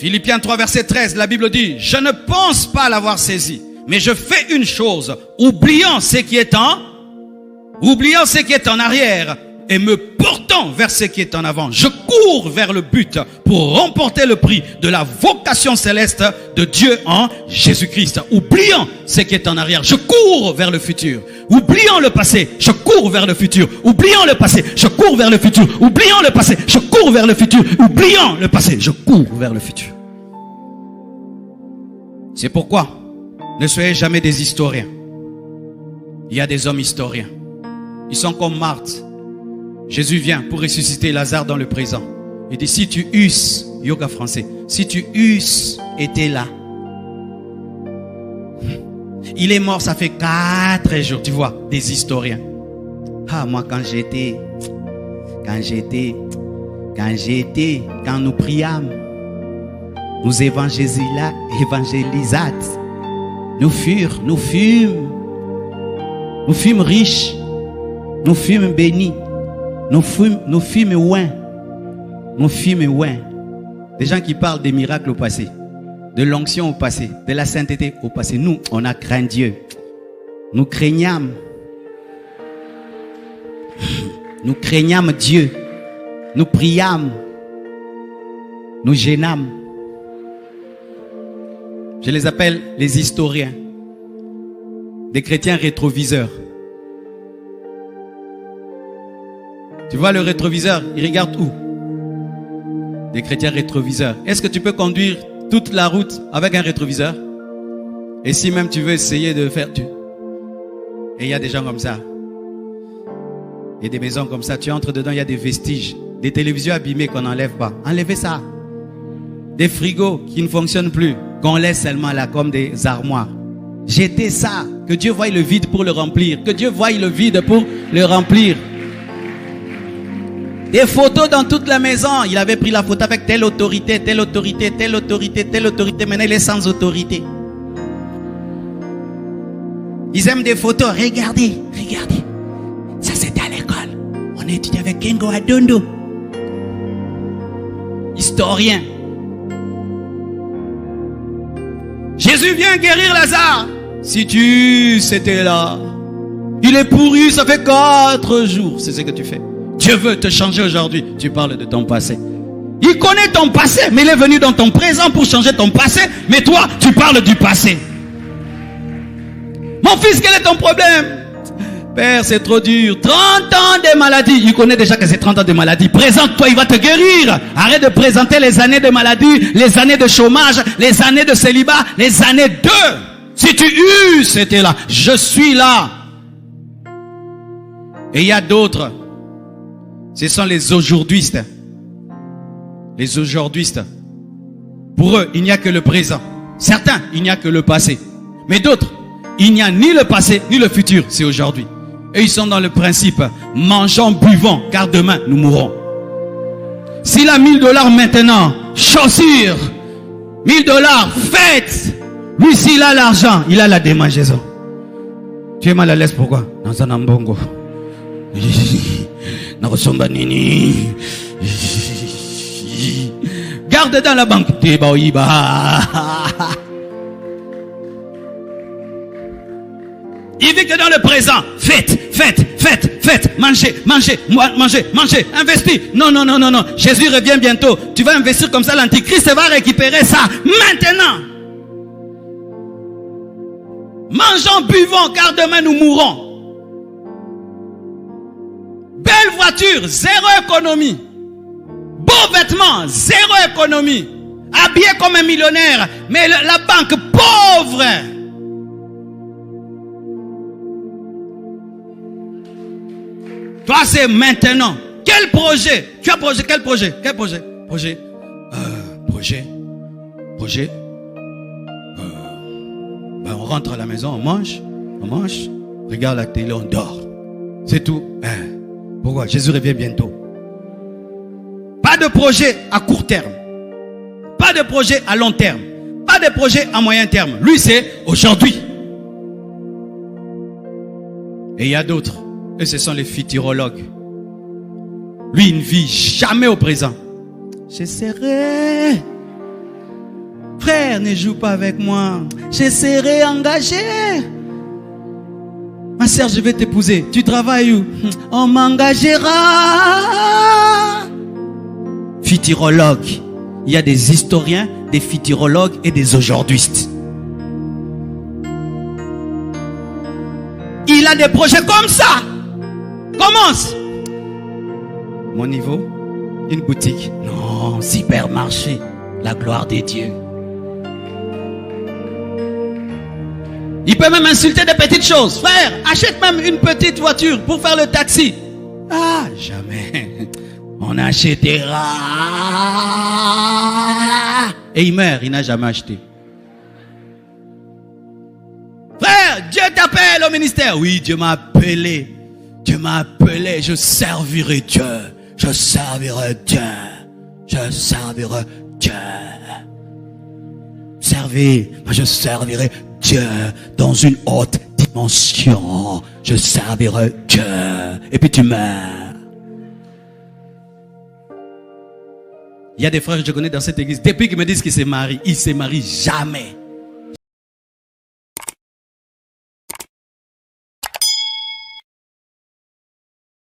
Philippiens 3, verset 13, la Bible dit, je ne pense pas l'avoir saisi, mais je fais une chose, oubliant ce qui est en arrière et me portant vers ce qui est en avant. Je cours vers le but pour remporter le prix de la vocation céleste de Dieu en Jésus-Christ. Oubliant ce qui est en arrière, je cours vers le futur. Oubliant le passé, je cours vers le futur. Oubliant le passé, je cours vers le futur. Oubliant le passé, je cours vers le futur. Oubliant le passé, je cours vers le futur. C'est pourquoi ne soyez jamais des historiens. Il y a des hommes historiens. Ils sont comme Marthe. Jésus vient pour ressusciter Lazare dans le présent. Il dit, si tu eusses, yoga français, si tu eusses été là. Il est mort, ça fait 4 jours, tu vois, des historiens. Ah, moi quand nous priâmes, nous évangélisâmes, nous fûmes riches, nous fûmes bénis. Nous fûmes loin. Des gens qui parlent des miracles au passé, de l'onction au passé, de la sainteté au passé. Nous, on a craint Dieu. Nous craignâmes Dieu. Nous priâmes. Nous gênâmes. Je les appelle les historiens. Des chrétiens rétroviseurs. Tu vois le rétroviseur, il regarde où? Des chrétiens rétroviseurs. Est-ce que tu peux conduire toute la route avec un rétroviseur? Et si même tu veux essayer de faire... Et il y a des gens comme ça. Il y a des maisons comme ça. Tu entres dedans, il y a des vestiges. Des télévisions abîmées qu'on n'enlève pas. Enlevez ça. Des frigos qui ne fonctionnent plus, qu'on laisse seulement là comme des armoires. Jetez ça. Que Dieu voie le vide pour le remplir. Que Dieu voie le vide pour le remplir. Des photos dans toute la maison. Il avait pris la photo avec telle autorité, telle autorité, telle autorité, telle autorité. Maintenant, il est sans autorité. Ils aiment des photos. Regardez. Ça, c'était à l'école. On étudiait avec Kengo Adondo. Historien. Jésus vient guérir Lazare. Si tu étais là. Il est pourri, ça fait 4 jours. C'est ce que tu fais. Dieu veut te changer aujourd'hui. Tu parles de ton passé. Il connaît ton passé, mais il est venu dans ton présent pour changer ton passé. Mais toi, tu parles du passé. Mon fils, quel est ton problème? Père, c'est trop dur. 30 ans de maladie. Il connaît déjà que c'est 30 ans de maladie. Présente-toi, il va te guérir. Arrête de présenter les années de maladie, les années de chômage, les années de célibat, les années de... Si tu c'était là. Je suis là. Et il y a d'autres. Ce sont les aujourd'hui-istes. Les aujourd'hui-istes. Pour eux, il n'y a que le présent. Certains, il n'y a que le passé. Mais d'autres, il n'y a ni le passé, ni le futur. C'est aujourd'hui. Et ils sont dans le principe, mangeons, buvons, car demain, nous mourrons. S'il a $1000 maintenant, chaussures, $1000, fête. Lui, s'il a l'argent, il a la démangeaison. Tu es mal à l'aise, pourquoi? Dans un ambongo. Garde dans la banque. Il vit que dans le présent. Faites. Mangez. Investis. Non. Jésus revient bientôt. Tu vas investir comme ça. L'antichrist va récupérer ça. Maintenant. Mangeons, buvons, car demain nous mourrons. Belle voiture, 0 économie. Beaux vêtements, 0 économie. Habillé comme un millionnaire, mais la banque pauvre. Toi, c'est maintenant. Quel projet? Tu as projet? Quel projet? On rentre à la maison, on mange, regarde la télé, on dort. C'est tout. Pourquoi? Jésus revient bientôt. Pas de projet à court terme. Pas de projet à long terme. Pas de projet à moyen terme. Lui, c'est aujourd'hui. Et il y a d'autres. Et ce sont les futurologues. Lui, il ne vit jamais au présent. Je serai Frère, ne joue pas avec moi. Je serai engagé. Ma sœur, je vais t'épouser. Tu travailles où? On m'engagera. Futurologue. Il y a des historiens, des futurologues et des aujourd'hui-istes. Il a des projets comme ça. Commence. Mon niveau, une boutique. Non, supermarché. La gloire des dieux. Il peut même insulter des petites choses. Frère, achète même une petite voiture pour faire le taxi. Ah, jamais. On achètera. Et il meurt, il n'a jamais acheté. Frère, Dieu t'appelle au ministère. Oui, Dieu m'a appelé. Dieu m'a appelé. Je servirai Dieu. Je servirai Dieu. Je servirai Dieu. Servez. Moi, je servirai Dieu dans une haute dimension. Je servirai Dieu. Et puis tu meurs. Il y a des frères que je connais dans cette église. Depuis qu'ils me disent qu'ils se marient, ils ne se marient jamais.